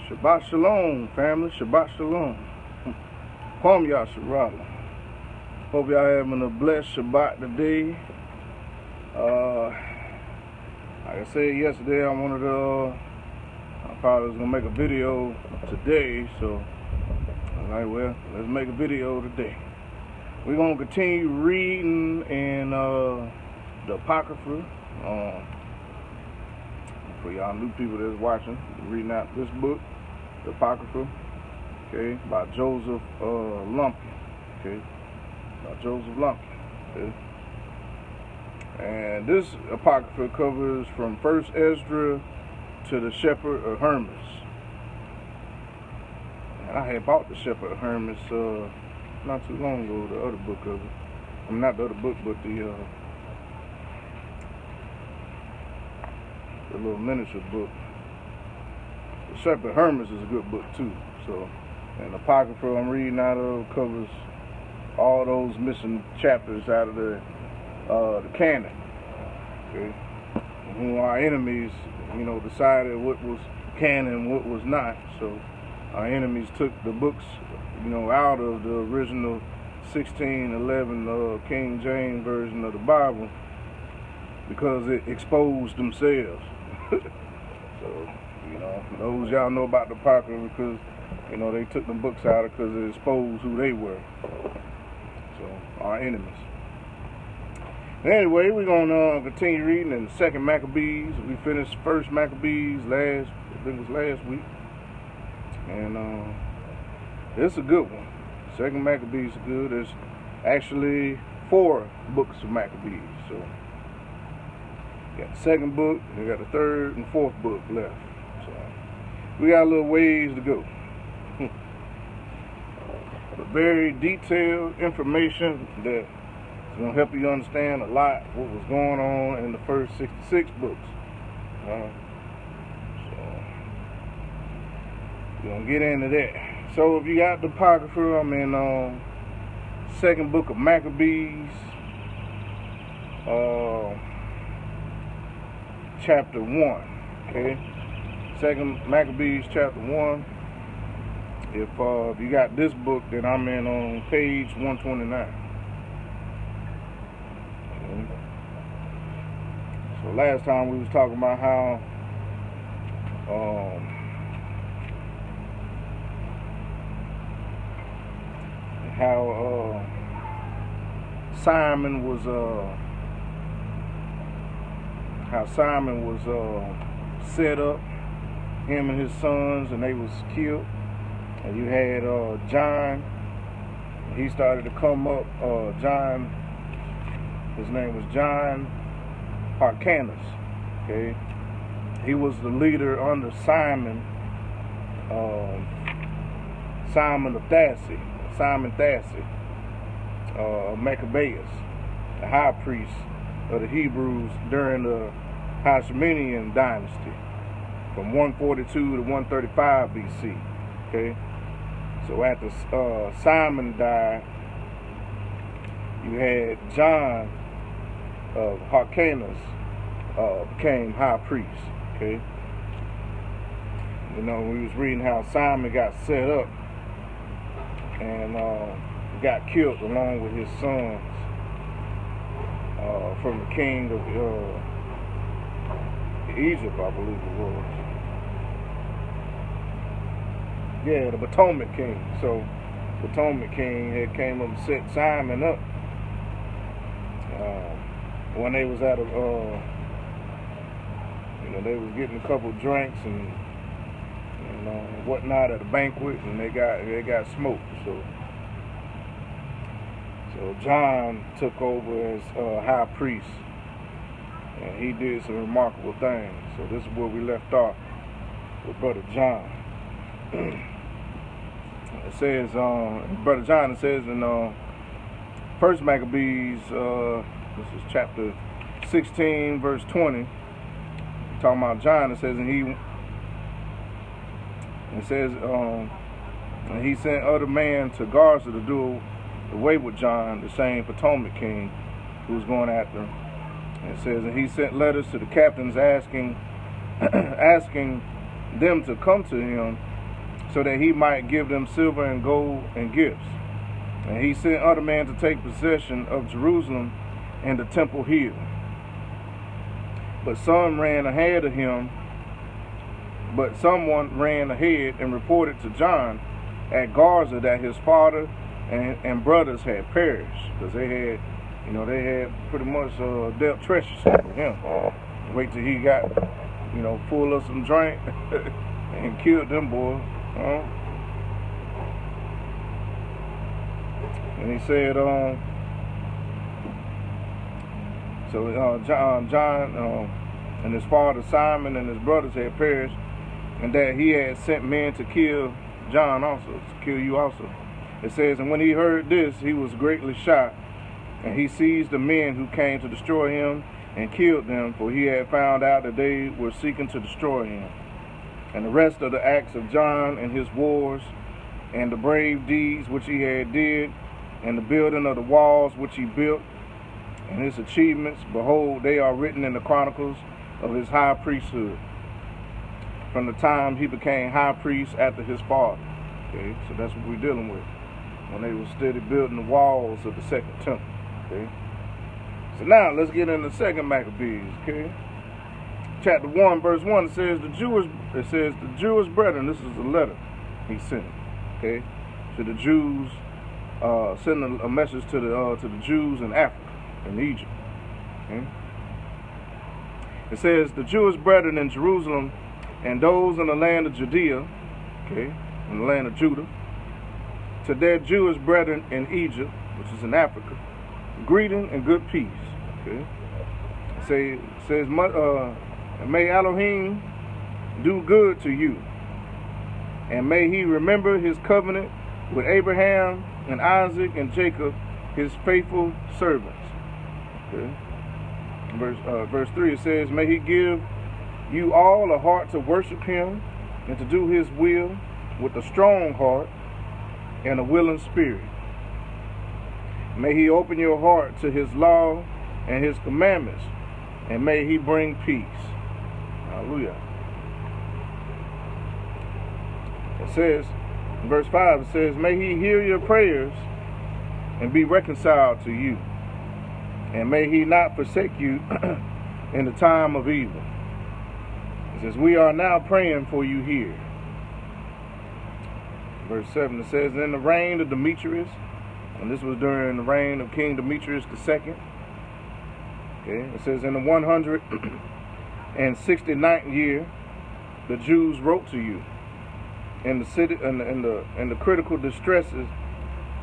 Shabbat Shalom, family. Shabbat Shalom. Kwam Yasharala. Hope y'all having a blessed Shabbat today. Like I said yesterday, I probably was going to make a video today, so I'm like, well, let's make a video today. We're going to continue reading in the Apocrypha. For y'all new people that's watching, reading out this book, the Apocrypha, okay, by Joseph Lumpkin, okay, by Joseph Lumpkin, okay. And this Apocrypha covers from 1st Esdras to the Shepherd of Hermas. And I had bought the Shepherd of Hermas not too long ago, the other book of it. I mean, not the other book, but the little miniature book. The Shepherd of Hermas is a good book too. So, and the Apocrypha I'm reading out of covers all those missing chapters out of the canon. Okay, who our enemies, decided what was canon and what was not. So our enemies took the books, out of the original 1611 King James version of the Bible because it exposed themselves. So, those y'all know about the Apocrypha because, they took the books out because it exposed who they were. So, our enemies. Anyway, we're going to continue reading in 2nd Maccabees. We finished 1st Maccabees I think it was last week. And it's a good one. 2nd Maccabees is good. There's actually 4 books of Maccabees. So, you got the 2nd book, you got the 3rd and 4th book left. So, we got a little ways to go. But very detailed information that's going to help you understand a lot what was going on in the first 66 books. So, we're going to get into that. So, if you got the Apocrypha, I'm in 2nd book of Maccabees. Chapter 1, okay? 2nd Maccabees chapter 1. If you got this book, then I'm in on page 129. Okay. So last time we was talking about how Simon was set up, him and his sons, and they was killed. And you had John, he started to come up, his name was John Hyrcanus, okay? He was the leader under Simon Thassi, Maccabees, the high priest of the Hebrews during the Hasheminian dynasty from 142 to 135 BC. Okay, so after Simon died, you had John of Hyrcanus became high priest. Okay, we was reading how Simon got set up and got killed along with his sons. From the king of Egypt, I believe it was. Yeah, the Potomac king. So, Potomac king had came up and set Simon up when they was at they was getting a couple of drinks and whatnot at a banquet, and they got smoked. So John took over as high priest, and he did some remarkable things. So this is where we left off with Brother John. It says, Brother John, it says in 1st Maccabees, this is chapter 16, verse 20, talking about John. It says, and he sent other men to Gaza to do away with John, the same Potomac king who was going after him. And it says, and he sent letters to the captains asking them to come to him so that he might give them silver and gold and gifts. And he sent other men to take possession of Jerusalem and the temple hill. But someone ran ahead and reported to John at Gaza that his father and brothers had perished, because they had pretty much dealt treacherously with him. Wait till he got, full of some drink and killed them boys. And he said, John and his father Simon and his brothers had perished, and that he had sent men to kill John also, to kill you also. It says, and when he heard this, he was greatly shocked, and he seized the men who came to destroy him and killed them, for he had found out that they were seeking to destroy him. And the rest of the acts of John and his wars, and the brave deeds which he had did, and the building of the walls which he built, and his achievements, behold, they are written in the chronicles of his high priesthood, from the time he became high priest after his father. Okay, so that's what we're dealing with, when they were steady building the walls of the second temple. Okay, so now let's get into the second Maccabees. Okay, chapter 1, verse 1, it says the Jewish brethren. This is a letter he sent. Okay, to the Jews, sending a message to the Jews in Africa, in Egypt. Okay? It says the Jewish brethren in Jerusalem and those in the land of Judea, okay, in the land of Judah, to their Jewish brethren in Egypt, which is in Africa, greeting and good peace. Okay, it says, may Elohim do good to you, and may he remember his covenant with Abraham and Isaac and Jacob, his faithful servants. Okay. Verse 3, it says, may he give you all a heart to worship him and to do his will with a strong heart and a willing spirit. May he open your heart to his law and his commandments, and may he bring peace. Hallelujah. It says, in verse 5, it says, may he hear your prayers and be reconciled to you, and may he not forsake you in the time of evil. It says, we are now praying for you here. Verse 7, it says, in the reign of Demetrius, and this was during the reign of King Demetrius II. Okay, it says, in the 169th year, the Jews wrote to you in the city, in the critical distresses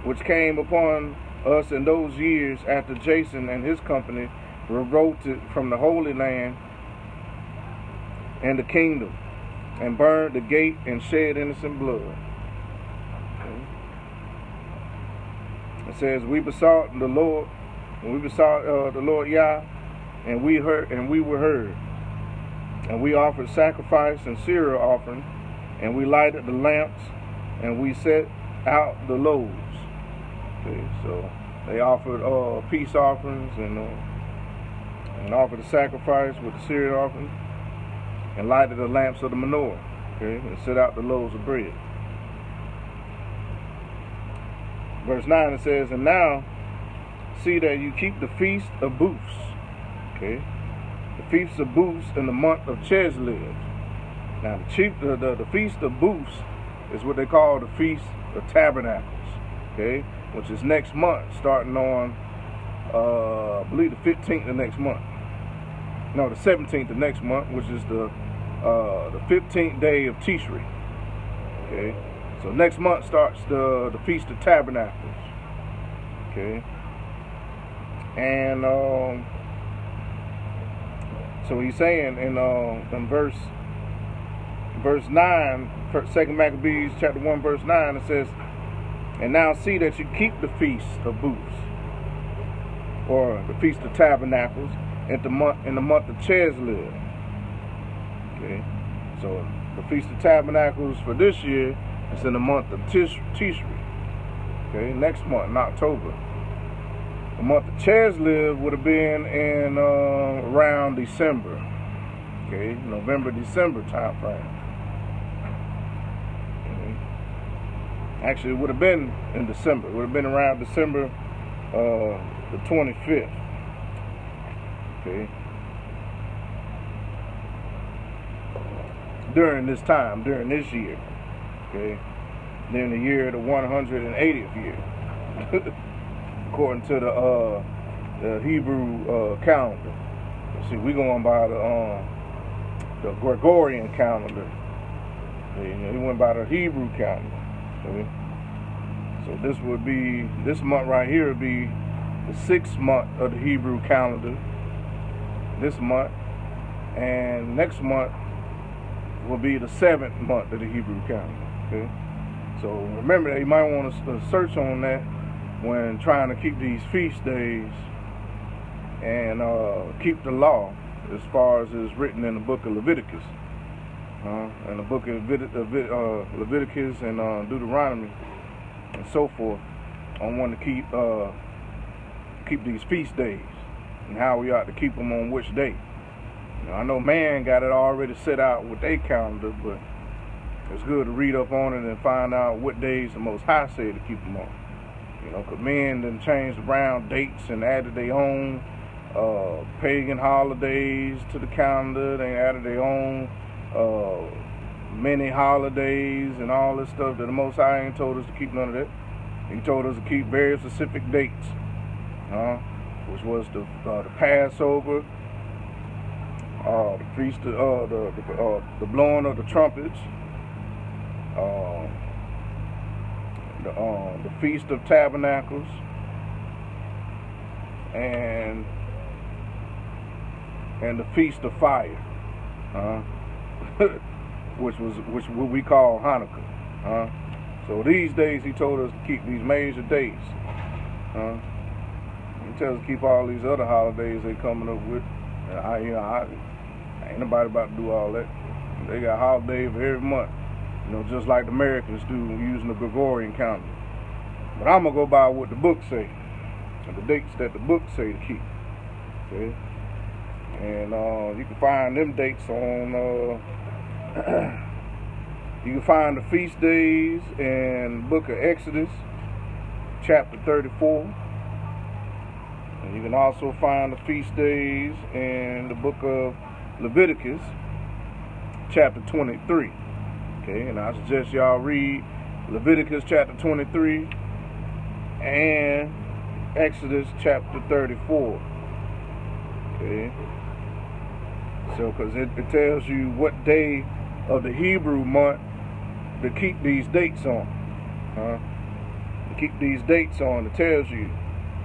which came upon us in those years after Jason and his company revolted from the Holy Land and the kingdom, and burned the gate and shed innocent blood. Okay. It says, we besought the Lord, the Lord Yah, and we were heard, and we offered sacrifice and cereal offering, and we lighted the lamps, and we set out the loaves. Okay, so they offered peace offerings and offered a sacrifice with the cereal offering, and lighted the lamps of the menorah. Okay, and set out the loaves of bread. Verse 9, it says, and now see that you keep the feast of booths. Okay, the feast of booths in the month of Chislev. Now the feast of booths is what they call the Feast of Tabernacles. Okay, which is next month, starting on I believe the 15th of next month. No, the 17th of next month, which is the 15th day of Tishri. Okay, so next month starts the Feast of Tabernacles. Okay, and so he's saying in verse 9, 2 Maccabees chapter 1 verse 9, it says, and now see that you keep the Feast of Booths, or the Feast of Tabernacles, in the month of Chislev. Okay, so the Feast of Tabernacles for this year is in the month of Tishri. Okay, next month in October. The month of Chislev would have been in around December. Okay, November, December time frame. Okay. Actually, it would have been in December. It would have been around December the 25th. Okay. During this time, during this year. Okay. During the year, the 180th year. According to the Hebrew calendar. See, we going by the Gregorian calendar. He went by the Hebrew calendar. See? So this month right here would be the 6th month of the Hebrew calendar. This month. And next month will be the 7th month of the Hebrew calendar. Okay? So remember that you might want to search on that when trying to keep these feast days and keep the law as far as is written in the book of Leviticus. And the book of Leviticus and Deuteronomy and so forth, on when to keep these feast days and how we ought to keep them on which day. I know man got it already set out with their calendar, but it's good to read up on it and find out what days the Most High said to keep them on. Because men done changed around dates and added their own pagan holidays to the calendar. They added their own many holidays and all this stuff that the Most High ain't told us to keep none of that. He told us to keep very specific dates, which was the Passover, the feast of the blowing of the trumpets, the Feast of Tabernacles, and the Feast of Fire, which what we call Hanukkah. So these days he told us to keep these major days. He tells us to keep all these other holidays they coming up with. Ain't nobody about to do all that. They got holidays for every month. Just like the Americans do using the Gregorian calendar. But I'm going to go by what the book say. And the dates that the book say to keep. Okay? And you can find them dates on... you can find the feast days in the book of Exodus, chapter 34. And you can also find the feast days in the book of Leviticus, chapter 23. Okay, and I suggest y'all read Leviticus chapter 23 and Exodus chapter 34. Okay, so because it tells you what day of the Hebrew month to keep these dates on. To keep these dates on, it tells you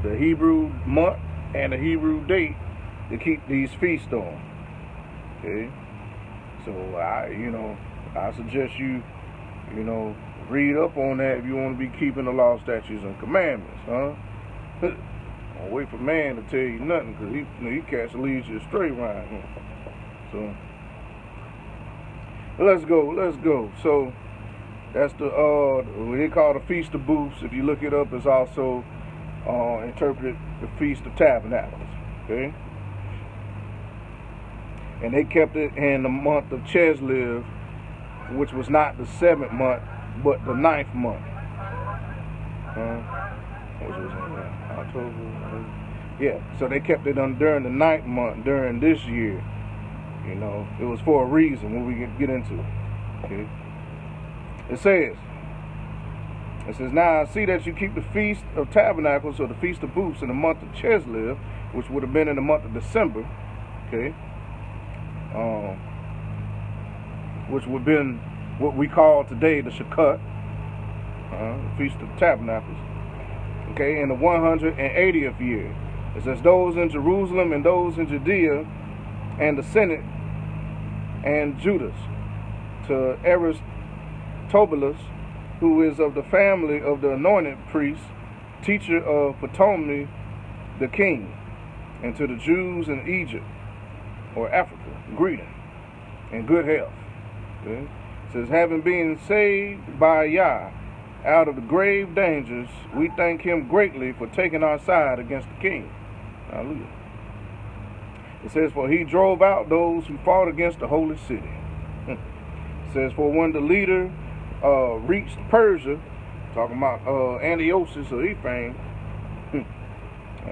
the Hebrew month and the Hebrew date to keep these feasts on. Okay, so I suggest you read up on that if you want to be keeping the law, statutes, and commandments, Don't wait for man to tell you nothing, because he can't lead you astray around here. So let's go. So that's what they call the Feast of Booths. If you look it up, it's also interpreted the Feast of Tabernacles. Okay, and they kept it in the month of Chislev, which was not the 7th month, but the 9th month. Which was in October. Yeah, so they kept it during the 9th month, during this year. It was for a reason when we get into it. Okay. It says, now I see that you keep the Feast of Tabernacles, or the Feast of Booths, in the month of Chislev, which would have been in the month of December. Okay. Which would have been what we call today the Sukkot, the Feast of Tabernacles. Okay, in the 180th year. It says, those in Jerusalem and those in Judea and the Senate and Judas, to Aristobulus, who is of the family of the anointed priest, teacher of Ptolemy the king, and to the Jews in Egypt or Africa, greeting and good health. Okay? It says, having been saved by Yah out of the grave dangers, we thank him greatly for taking our side against the king. Hallelujah. It says, for he drove out those who fought against the holy city. It says, for when the leader reached Persia, Talking about Antiochus of Ephraim.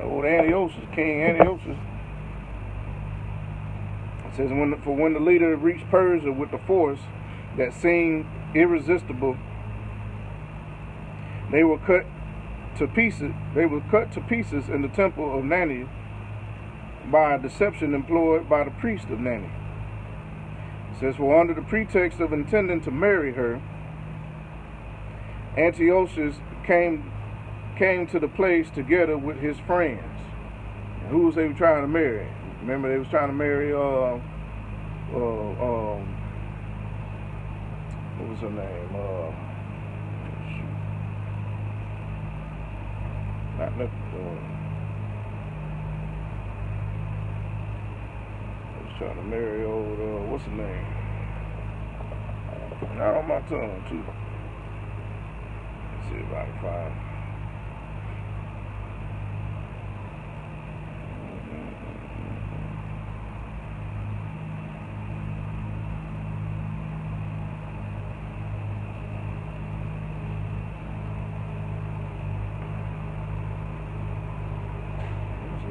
Old Antiochus, King Antiochus. It says, when the leader reached Persia with the force that seemed irresistible, they were cut to pieces. They were cut to pieces in the temple of Nani by a deception employed by the priest of Nani. It says, for under the pretext of intending to marry her, Antiochus came to the place together with his friends. And who was they trying to marry? Remember, they was trying to marry what was her name? Not left. I was trying to marry old. What's her name? Not on my tongue too. Let's see if I can find.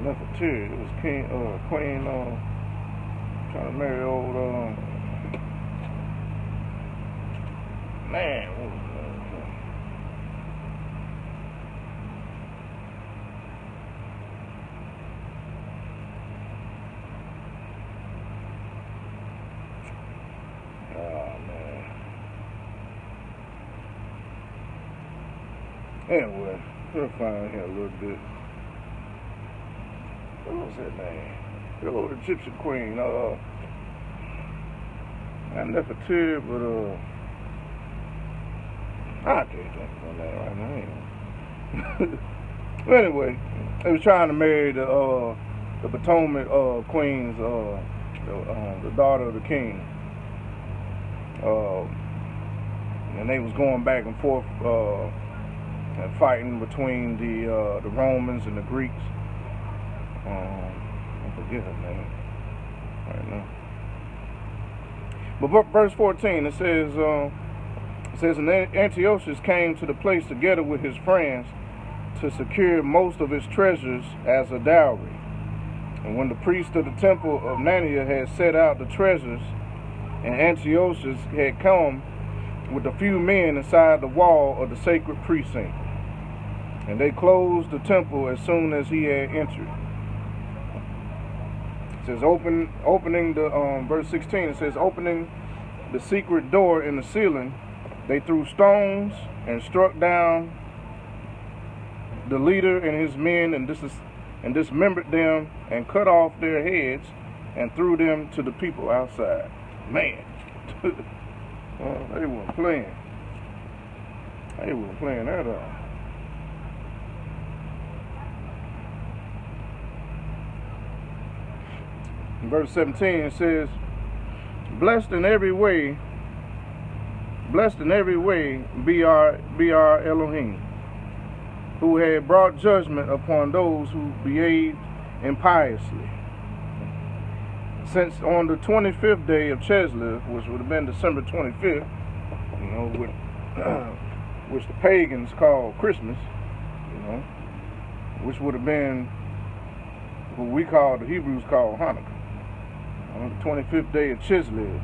Nefertiti. It was Queen trying to marry old man. What was that? Oh man. Anyway, we'll find here a little bit. What was that name? The old Egyptian queen. Not Nefertiti, but I can't think of that right now. But anyway, they was trying to marry the Potomac queens, the daughter of the king. And they was going back and forth and fighting between the Romans and the Greeks. I forget her name right now. But verse 14, it says, and Antiochus came to the place together with his friends to secure most of his treasures as a dowry. And when the priest of the temple of Nania had set out the treasures, and Antiochus had come with a few men inside the wall of the sacred precinct, and they closed the temple as soon as he had entered. It says, opening the, verse 16, it says, opening the secret door in the ceiling, they threw stones and struck down the leader and his men and dismembered them and cut off their heads and threw them to the people outside. Man, well, they weren't playing. They weren't playing at all. In verse 17 it says, blessed in every way be our Elohim, who had brought judgment upon those who behaved impiously. Since on the 25th day of Chislev, which would have been December 25th, you know, which the pagans call Christmas, you know, which would have been what we call, the Hebrews call Hanukkah. On the 25th day of Chislev,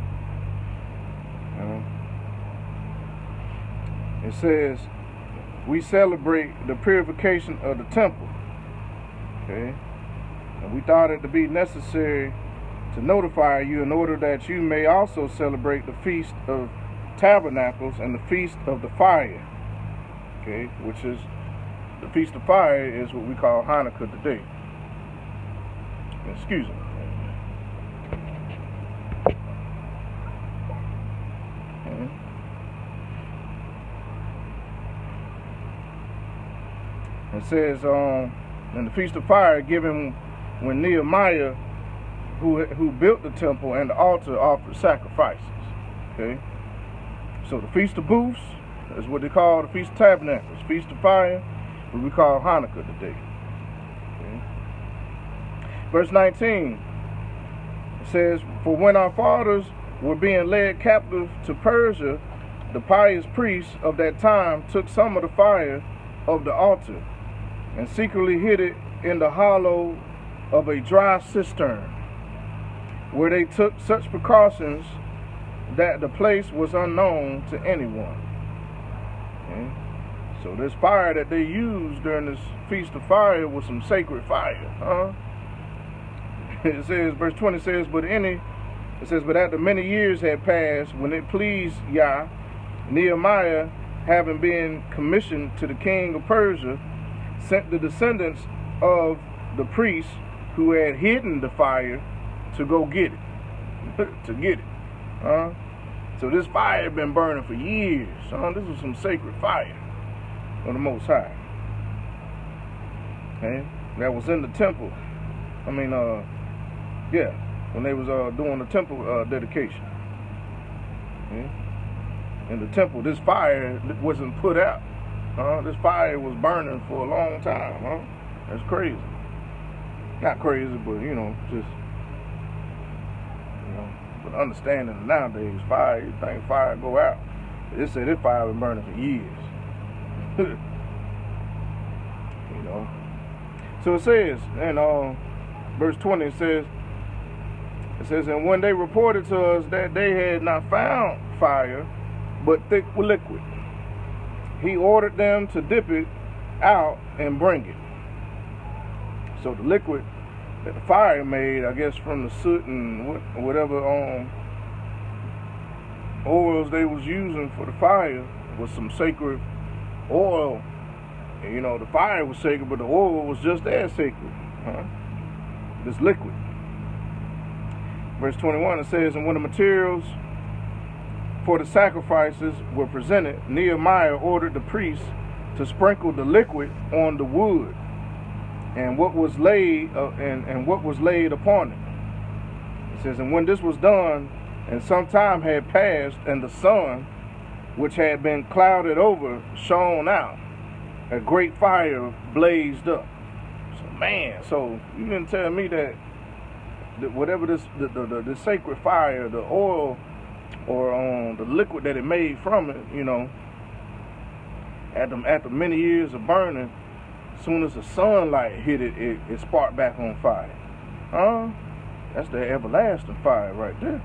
it says, we celebrate the purification of the temple. Okay? And we thought it to be necessary to notify you in order that you may also celebrate the Feast of Tabernacles and the Feast of the Fire. Okay? Which is, the Feast of Fire is what we call Hanukkah today. Excuse me. It says, in the Feast of Fire given when Nehemiah, who built the temple and the altar, offered sacrifices. Okay? So the Feast of Booths is what they call the Feast of Tabernacles. Feast of Fire, what we call Hanukkah today. Okay? Verse 19, it says, for when our fathers were being led captive to Persia, the pious priests of that time took some of the fire of the altar and secretly hid it in the hollow of a dry cistern, where they took such precautions that the place was unknown to anyone. Okay? So this fire that they used during this feast of fire was some sacred fire. It says, verse 20 says, but after many years had passed, when it pleased Yah, Nehemiah, having been commissioned to the king of Persia, sent the descendants of the priests who had hidden the fire to go get it. So this fire had been burning for years. This was some sacred fire of the Most High. Okay? That was in the temple. When they was doing the temple dedication. Okay? In the temple, this fire wasn't put out. This fire was burning for a long time. That's crazy. Not crazy, but just but understanding nowadays, fire, you think fire go out. They said this fire been burning for years. So it says in verse 20, it says, and when they reported to us that they had not found fire, but thick liquid, he ordered them to dip it out and bring it. So the liquid that the fire made, I guess from the soot and whatever oils they was using for the fire, was some sacred oil. And, the fire was sacred, but the oil was just as sacred. This liquid. Verse 21, it says, and when the materials for the sacrifices were presented, Nehemiah ordered the priests to sprinkle the liquid on the wood and what was laid upon it. It says, and when this was done, and some time had passed, and the sun, which had been clouded over, shone out, a great fire blazed up. So you didn't tell me that whatever the sacred fire, the oil or the liquid that it made from it, after many years of burning, as soon as the sunlight hit it, it sparked back on fire. That's the everlasting fire right there.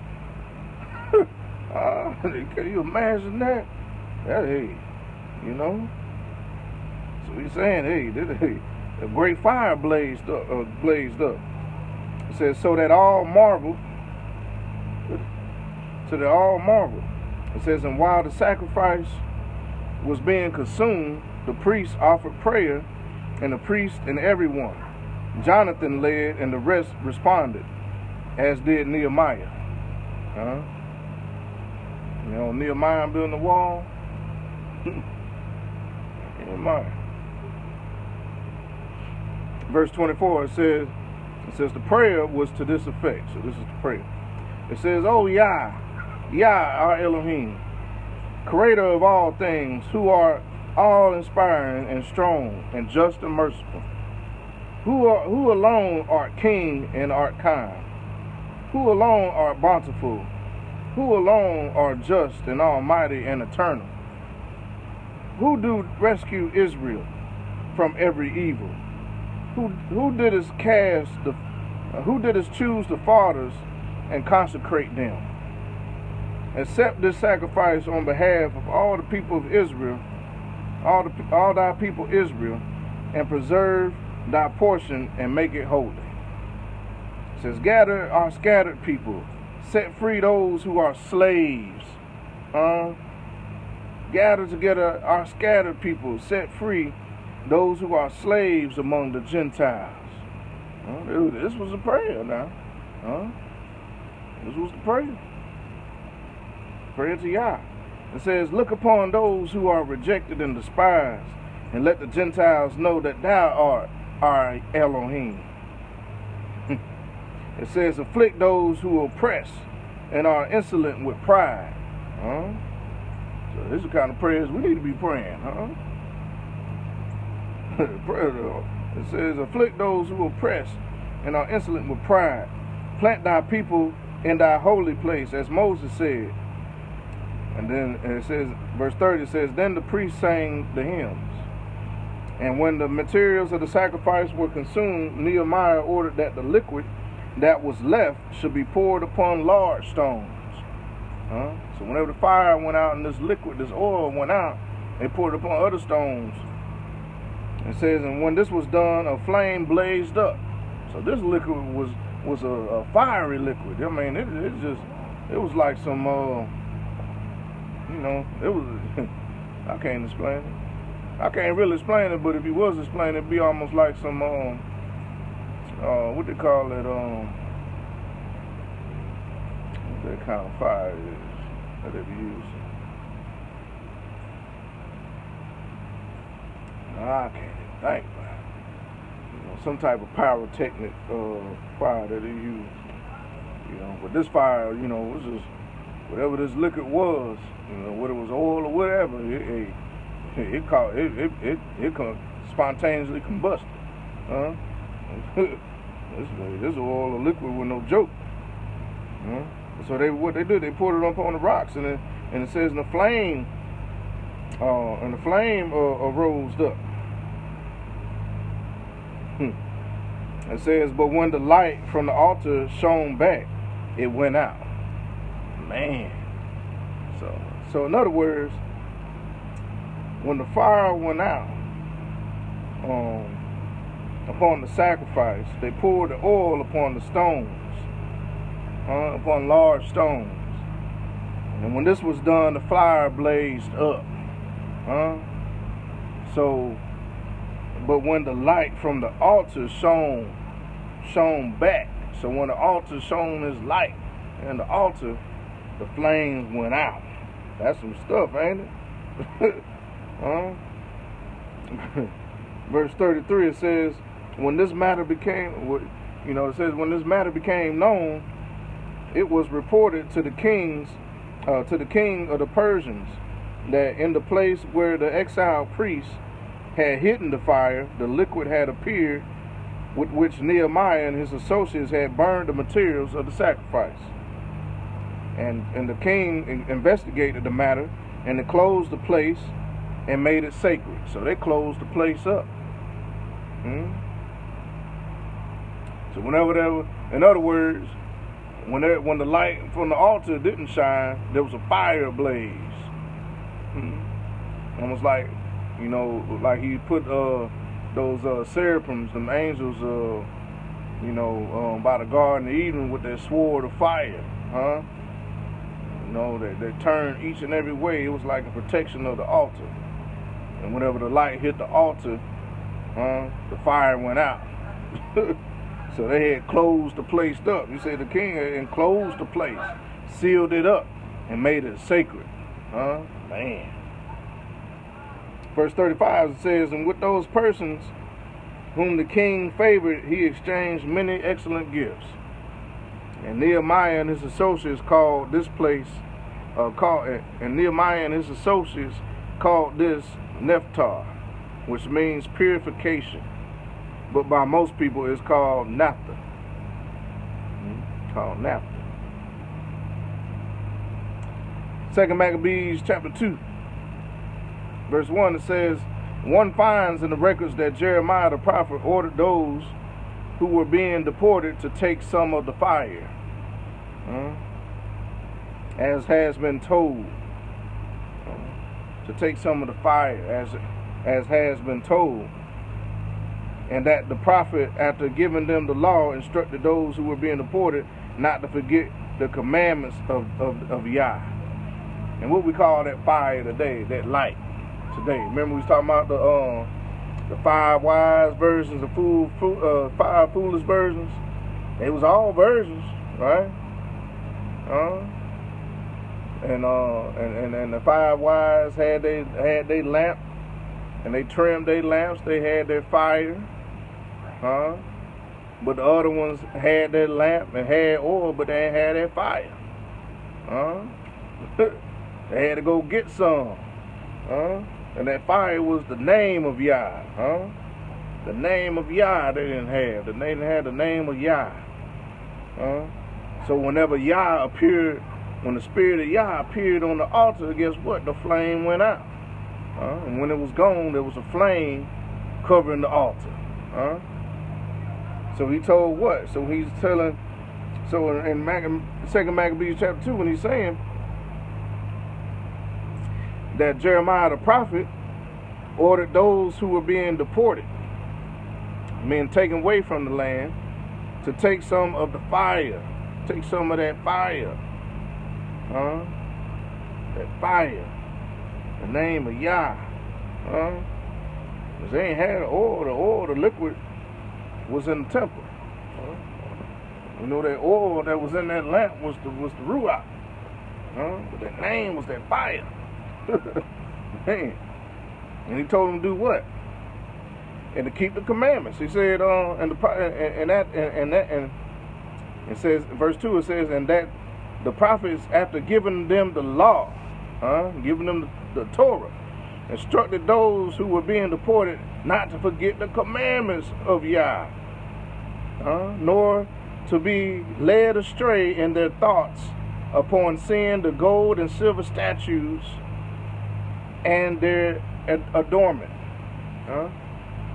Can you imagine that? So he's saying, a great fire blazed up. It says, so that all marveled. It says, and while the sacrifice was being consumed, the priests offered prayer, and the priest and everyone. Jonathan led, and the rest responded, as did Nehemiah. Nehemiah building the wall. Nehemiah. Verse 24, it says the prayer was to this effect. So this is the prayer. It says, oh Yah, our Elohim, creator of all things, who are all-inspiring and strong and just and merciful, who alone art king and art kind, who alone art bountiful, who alone art just and almighty and eternal, who do rescue Israel from every evil, who didst choose the fathers and consecrate them. Accept this sacrifice on behalf of all the people of Israel, all thy people Israel, and preserve thy portion and make it holy. It says, gather our scattered people, set free those who are slaves. Gather together our scattered people, set free those who are slaves among the Gentiles. This was a prayer now. This was the prayer. Prayer to Yah. It says, look upon those who are rejected and despised, and let the Gentiles know that thou art our Elohim. It says, afflict those who oppress and are insolent with pride. So this is the kind of prayers we need to be praying. It says, afflict those who oppress and are insolent with pride. Plant thy people in thy holy place, as Moses said. And then it says, verse 30 says, then the priest sang the hymns. And when the materials of the sacrifice were consumed, Nehemiah ordered that the liquid that was left should be poured upon large stones. So whenever the fire went out and this liquid, this oil went out, they poured it upon other stones. It says, and when this was done, a flame blazed up. So this liquid was a fiery liquid. I mean, it was like some, it was, I can't explain it. I can't really explain it, but if you was explaining it, it'd be almost like some, what they call it, what that kind of fire is that they be using. I can't even think about it. Some type of pyrotechnic fire that they use. But this fire, was just whatever this liquid was, whether it was oil or whatever, it spontaneously combusted. This oil or liquid was no joke. So what they did, they poured it up on the rocks, and it says, and the flame rose up. It says, but when the light from the altar shone back, it went out. Man. So in other words, when the fire went out upon the sacrifice, they poured the oil upon the stones, upon large stones. And when this was done, the fire blazed up. But when the light from the altar shone back, so when the altar shone his light and the altar, the flames went out. That's some stuff, ain't it? Verse 33, it says, when this matter became, when this matter became known, it was reported to the king of the Persians, that in the place where the exiled priests had hidden the fire, the liquid had appeared, with which Nehemiah and his associates had burned the materials of the sacrifice. And the king investigated the matter, and they closed the place and made it sacred. So they closed the place up. So in other words, when the light from the altar didn't shine, there was a fire ablaze. Almost like, like he put those seraphims, them angels, by the Garden of Eden with their sword of fire, they turned each and every way. It was like a protection of the altar. And whenever the light hit the altar, the fire went out. So they had closed the place up. You say the king had enclosed the place, sealed it up, and made it sacred. Man. Verse 35, it says, and with those persons whom the king favored, he exchanged many excellent gifts. And Nehemiah and his associates called this Nephthah, which means purification. But by most people it's called naphtha. Called naphtha. 2 Maccabees chapter 2. Verse 1, it says, one finds in the records that Jeremiah the prophet ordered those who were being deported to take some of the fire, as has been told. To take some of the fire, as has been told. And that the prophet, after giving them the law, instructed those who were being deported not to forget the commandments of Yah. And what we call that fire today, that light today. Remember we was talking about the 5 wise versions, the 5 foolish versions. It was all versions, right? And the 5 wise had they lamp, and they trimmed their lamps. They had their fire, but the other ones had their lamp and had oil, but they ain't had their fire, They had to go get some, and that fire was the name of Yah, The name of Yah they didn't have. They didn't have the name of Yah, So whenever Yah appeared when the Spirit of Yah appeared on the altar, guess what? The flame went out. And when it was gone, there was a flame covering the altar. So he told what? So he's telling, so in 2 Maccabees chapter 2, when he's saying that Jeremiah the prophet ordered those who were being deported, being taken away from the land, to take some of the fire, take some of that fire, that fire, the name of Yah, because they ain't had the liquid was in the temple. You know, that oil that was in that lamp was the ruach, but that name was that fire. Man. And he told them to do what? And to keep the commandments. He said, it says, verse 2, it says, and that the prophets, after giving them the law, giving them the Torah, instructed those who were being deported not to forget the commandments of Yah, nor to be led astray in their thoughts upon seeing the gold and silver statues and their adornment,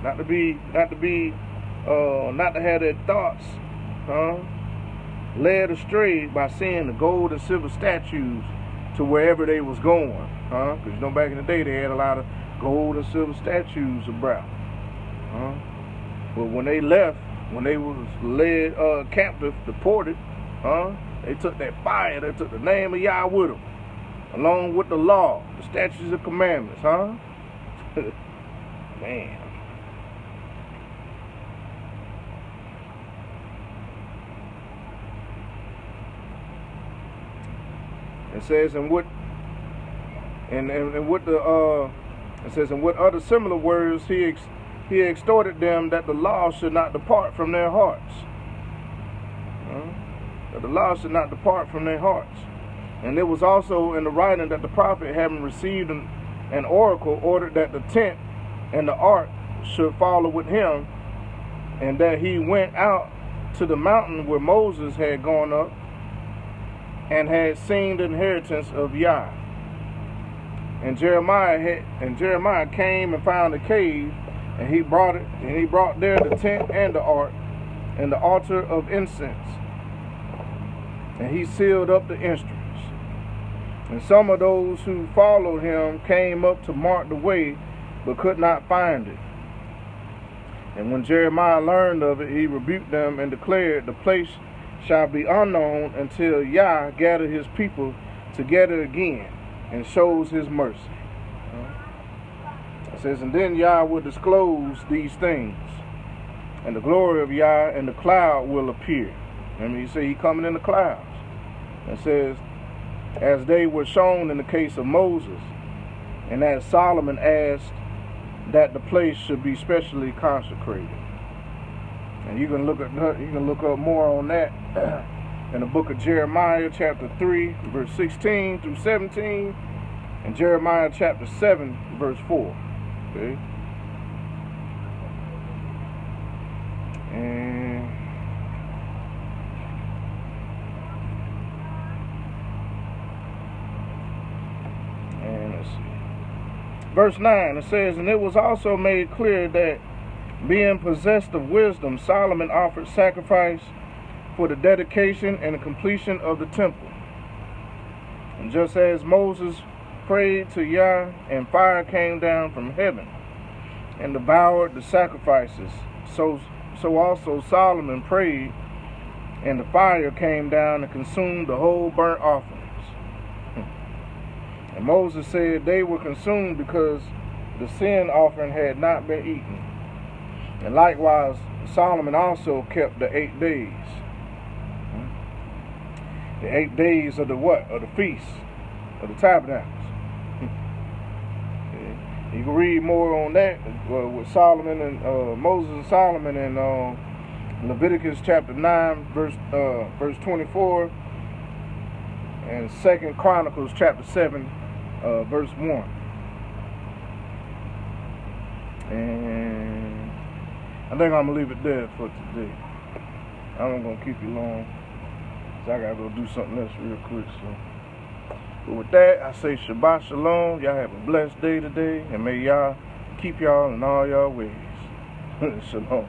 not to have their thoughts led astray by seeing the gold and silver statues to wherever they was going, because you know, back in the day they had a lot of gold and silver statues about, but when they left, when they was led captive, deported, they took that fire, they took the name of Yah with them, along with the law, the statutes and commandments, man. It says, and what other similar words he exhorted them that the law should not depart from their hearts. That the law should not depart from their hearts. And it was also in the writing that the prophet, having received an oracle, ordered that the tent and the ark should follow with him, and that he went out to the mountain where Moses had gone up and had seen the inheritance of Yah. And Jeremiah came and found a cave, and he brought there the tent and the ark and the altar of incense, and he sealed up the instruments. And some of those who followed him came up to mark the way, but could not find it. And when Jeremiah learned of it, he rebuked them and declared, the place shall be unknown until Yah gather his people together again and shows his mercy. It says, and then Yah will disclose these things, and the glory of Yah and the cloud will appear. Remember, he said he coming in the clouds. It says, as they were shown in the case of Moses, and as Solomon asked that the place should be specially consecrated. And you can look up more on that in the book of Jeremiah chapter 3 verse 16 through 17, and Jeremiah chapter 7 verse 4. Okay. And let's see. Verse 9, it says, and it was also made clear that being possessed of wisdom, Solomon offered sacrifice for the dedication and the completion of the temple. And just as Moses prayed to Yah, and fire came down from heaven and devoured the sacrifices, so also Solomon prayed, and the fire came down and consumed the whole burnt offerings. And Moses said they were consumed because the sin offering had not been eaten. And likewise, Solomon also kept the 8 days. The 8 days of the what? Of the feast, of the tabernacles. You can read more on that with Solomon and Moses and Solomon in Leviticus chapter 9, verse 24, and 2 Chronicles chapter 7, verse 1. And I think I'm going to leave it there for today. I'm not going to keep you long, so I got to go do something else real quick. So. But with that, I say Shabbat Shalom. Y'all have a blessed day today, and may y'all keep y'all in all y'all ways. Shalom.